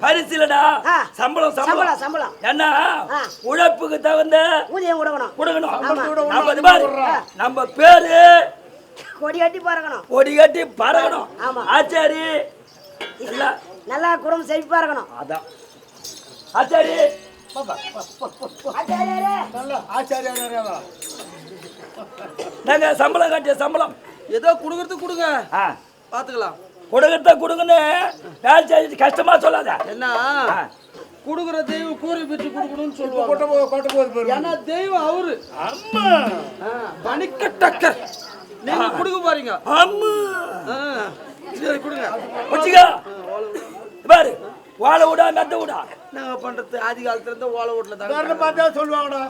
பரிசுலடா சம்பளம் சம்பளம் சம்பளம் என்ன உழைப்புக்கு தகுந்த ஊதியம் கொடுக்கணும். நம்ம பேரு கொடி கட்டி பறக்கணும். ஆச்சாரி நல்லா குடும்பம் செழிப்பா இருக்கணும். அதான் ஆச்சாரி நாங்க சம்பளம் கட்டிய சம்பளம் ஏதோ குடுக்கறது கொடுங்க, பாத்துக்கலாம். கொடுக்கறத கொடுங்கன்னு வேலை செஞ்சு கஷ்டமா சொல்லாத. என்ன குடுக்குற தெய்வம் கூறி பிச்சு குடுக்கணும்னு சொல்லுவாங்க. ஏன்னா தெய்வம் அவரு பணிக்க டக்கர். நீங்க குடுக்க போறீங்க. சரி கொடுங்க. பாரு வாழை விடா மெத்த விடா நாங்க பண்றது ஆதி காலத்துல இருந்து ஓலை வீட்டுல தான் சொல்லுவாங்கடா.